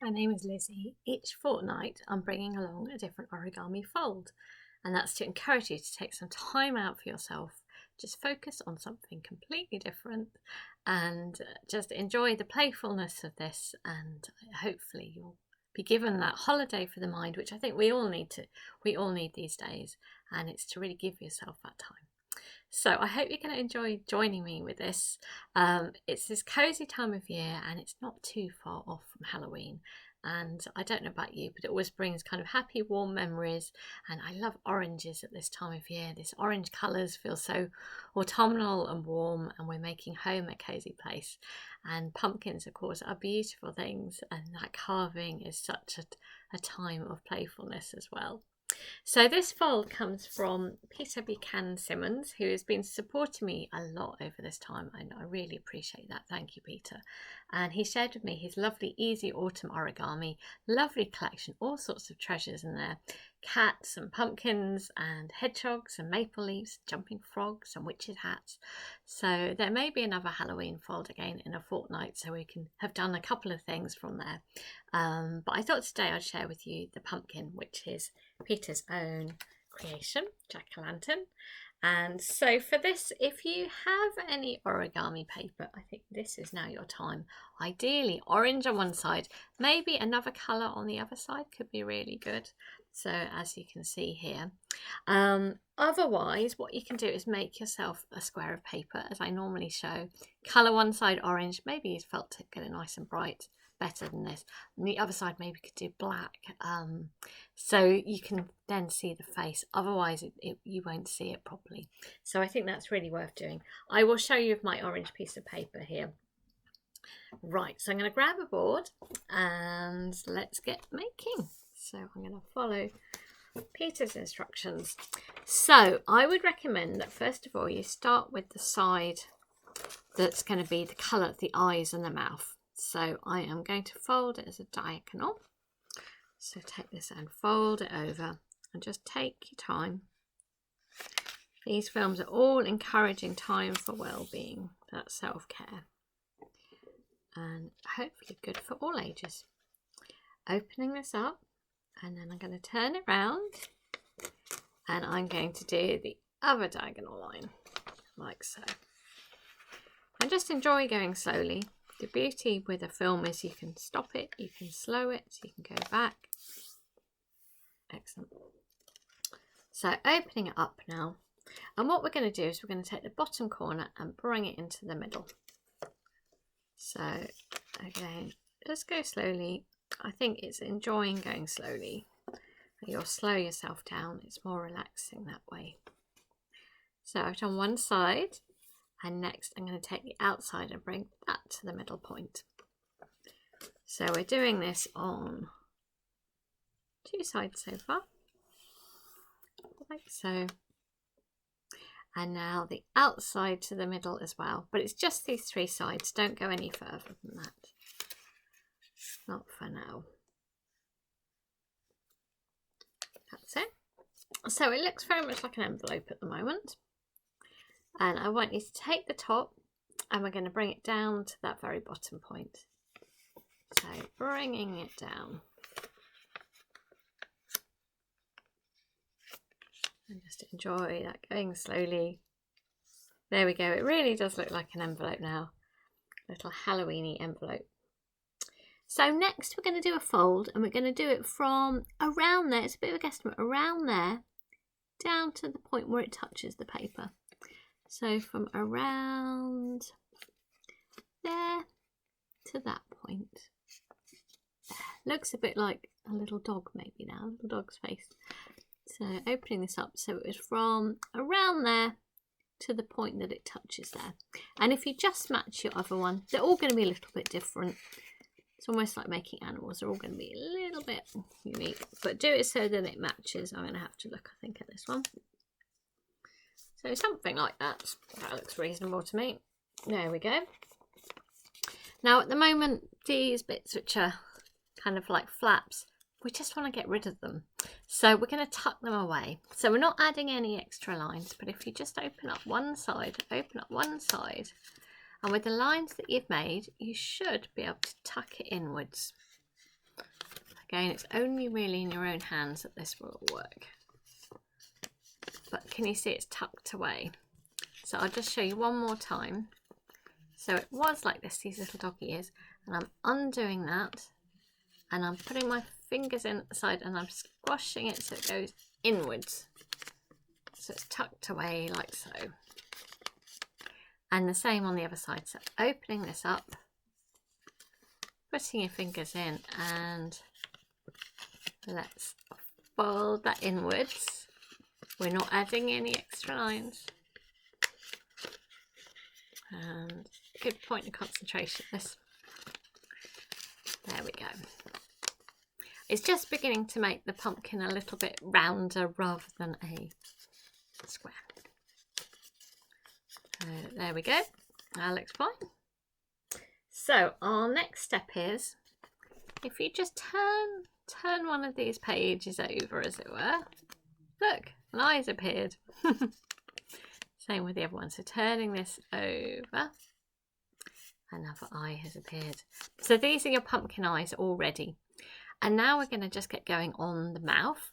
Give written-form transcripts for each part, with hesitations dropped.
My name is Lizzie. Each fortnight I'm bringing along a different origami fold, and that's to encourage you to take some time out for yourself. Just focus on something completely different and just enjoy the playfulness of this, and hopefully you'll be given that holiday for the mind, which I think we all need these days, and it's to really give yourself that time. So I hope you're going to enjoy joining me with this. It's this cozy time of year and it's not too far off from Halloween. And I don't know about you, but it always brings kind of happy, warm memories. And I love oranges at this time of year. This orange colours feel so autumnal and warm, and we're making home a cozy place. And pumpkins, of course, are beautiful things. And that carving is such a time of playfulness as well. So this fold comes from Peter Buchan-Symons, who has been supporting me a lot over this time, and I really appreciate that. Thank you, Peter. And he shared with me his lovely Easy Autumn Origami, lovely collection, all sorts of treasures in there. Cats and pumpkins and hedgehogs and maple leaves, jumping frogs and witches' hats. So there may be another Halloween fold again in a fortnight, so we can have done a couple of things from there. But I thought today I'd share with you the pumpkin, which is Peter's own creation, jack-o'-lantern. And so for this, if you have any origami paper, I think this is now your time. Ideally orange on one side, maybe another colour on the other side could be really good. So as you can see here, otherwise what you can do is make yourself a square of paper, as I normally show. Colour one side orange, maybe use felt tip, get it nice and bright, better than this. On the other side maybe could do black, so you can then see the face, otherwise you won't see it properly. So I think that's really worth doing. I will show you my orange piece of paper here. Right, so I'm going to grab a board and let's get making. So I'm going to follow Peter's instructions. So I would recommend that first of all you start with the side that's going to be the colour of the eyes and the mouth. So I am going to fold it as a diagonal. So take this and fold it over and just take your time. These films are all encouraging time for well-being, that's self-care, and hopefully good for all ages. Opening this up, and then I'm going to turn it around and I'm going to do the other diagonal line like so. And just enjoy going slowly. The beauty with a film is you can stop it, you can slow it, so you can go back. Excellent. So opening it up now, and what we're going to do is we're going to take the bottom corner and bring it into the middle. So again, just go slowly. I think it's enjoying going slowly. You'll slow yourself down, it's more relaxing that way. So I've done one side, and next I'm going to take the outside and bring that to the middle point. So we're doing this on two sides so far, like so. And now the outside to the middle as well, but it's just these three sides, don't go any further than that. Not for now. That's it. So it looks very much like an envelope at the moment. And I want you to take the top and we're going to bring it down to that very bottom point. So bringing it down. And just enjoy that going slowly. There we go. It really does look like an envelope now. A little Halloweeny envelope. So next we're going to do a fold, and we're going to do it from around there. It's a bit of a guesstimate. Around there down to the point where it touches the paper. So from around there to that point. There. Looks a bit like a little dog maybe now, a little dog's face. So opening this up, so it was from around there to the point that it touches there. And if you just match your other one, they're all going to be a little bit different. It's almost like making animals. They're all going to be a little bit unique, but do it so that it matches. I'm going to have to look, I think, at this one. So something like that. That looks reasonable to me. There we go. Now at the moment, these bits which are kind of like flaps, we just want to get rid of them. So we're going to tuck them away. So we're not adding any extra lines, but if you just open up one side, and with the lines that you've made, you should be able to tuck it inwards. Again, it's only really in your own hands that this will work. But can you see it's tucked away? So I'll just show you one more time. So it was like this, these little doggy ears, and I'm undoing that, and I'm putting my fingers in at the side and I'm squashing it so it goes inwards. So it's tucked away like so. And the same on the other side. So opening this up, putting your fingers in, and let's fold that inwards. We're not adding any extra lines. And good point of concentration, this. There we go. It's just beginning to make the pumpkin a little bit rounder rather than a square. There we go. That looks fine. So our next step is, if you just turn one of these pages over, as it were. Look, an eye's appeared. Same with the other one. So turning this over, another eye has appeared. So these are your pumpkin eyes already. And now we're going to just get going on the mouth.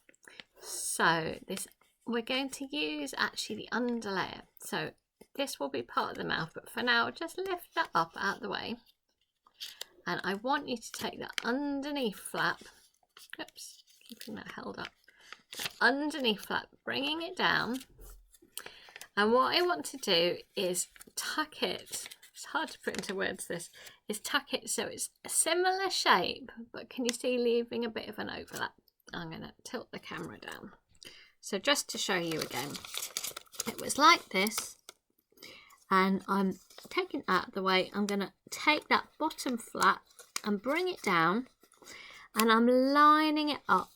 So this, we're going to use actually the underlayer. So this will be part of the mouth, but for now, just lift that up out of the way. And I want you to take the underneath flap. Oops, keeping that held up. Underneath flap, bringing it down. And what I want to do is tuck it. It's hard to put into words, this is tuck it so it's a similar shape, but can you see leaving a bit of an overlap? I'm going to tilt the camera down. So just to show you again, it was like this, and I'm taking it out of the way. I'm going to take that bottom flap and bring it down, and I'm lining it up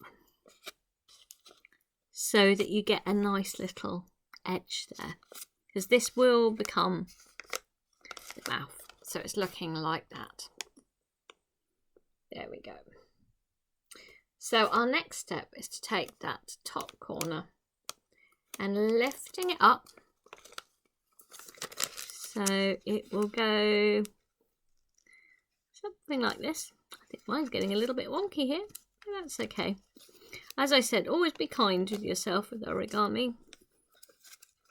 so that you get a nice little edge there, because this will become the mouth. So it's looking like that. There we go. So our next step is to take that top corner and lifting it up so it will go something like this. I think mine's getting a little bit wonky here, but that's okay. As I said, always be kind with yourself with origami.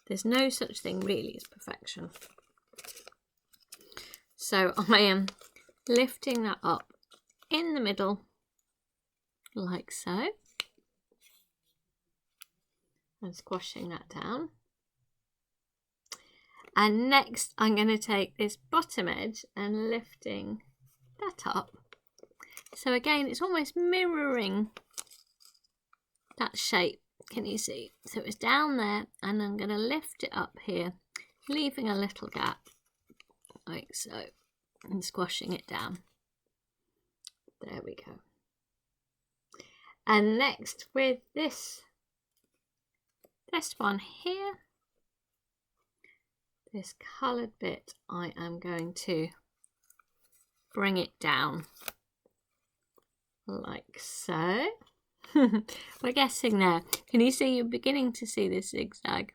There's no such thing really as perfection. So I am lifting that up in the middle like so, and squashing that down. And next I'm going to take this bottom edge and lifting that up. So again, it's almost mirroring that shape. Can you see? So it's down there, and I'm going to lift it up here, leaving a little gap like so, and squashing it down. There we go. And next with this one here, this coloured bit, I am going to bring it down like so. We're guessing there. Can you see? You're beginning to see this zigzag.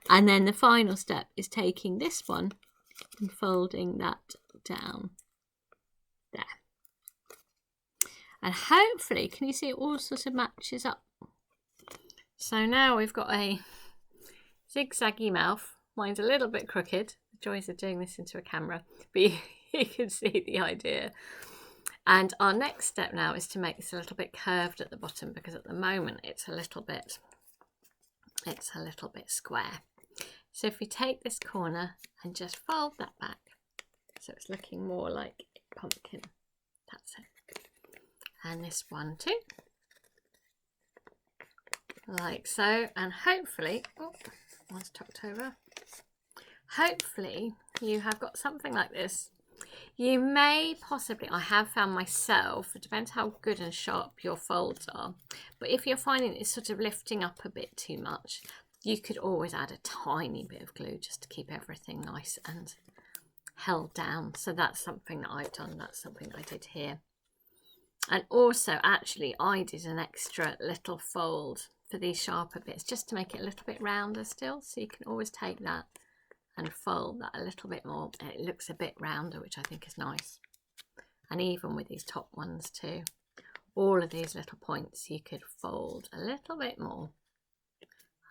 And then the final step is taking this one and folding that down there. And hopefully, can you see it all sort of matches up? So now we've got a zigzaggy mouth. Mine's a little bit crooked. The joys of doing this into a camera, but you can see the idea. And our next step now is to make this a little bit curved at the bottom, because at the moment it's a little bit square. So if we take this corner and just fold that back, so it's looking more like a pumpkin. That's it. And this one too, like so. And hopefully, oh, one's tucked over. Hopefully you have got something like this. You may possibly, I have found myself, it depends how good and sharp your folds are, but if you're finding it's sort of lifting up a bit too much, you could always add a tiny bit of glue just to keep everything nice and held down. So that's something that I've done, that's something I did here. And also, actually, I did an extra little fold for these sharper bits, just to make it a little bit rounder still, so you can always take that and fold that a little bit more, and it looks a bit rounder, which I think is nice. And even with these top ones too. all of these little points you could fold a little bit more,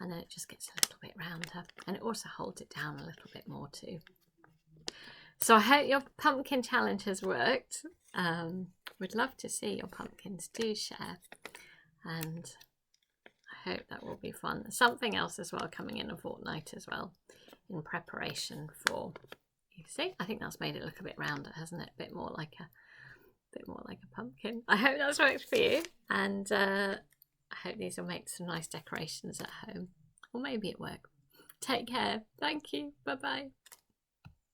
and then it just gets a little bit rounder, and it also holds it down a little bit more too. So I hope your pumpkin challenge has worked. We'd love to see your pumpkins. Do share, and I hope that will be fun. Something else as well coming in a fortnight as well, in preparation for, you see, I think that's made it look a bit rounder, hasn't it? A bit more like a pumpkin. I hope that's worked for you, and I hope these will make some nice decorations at home, or maybe at work. Take care. Thank you. Bye bye.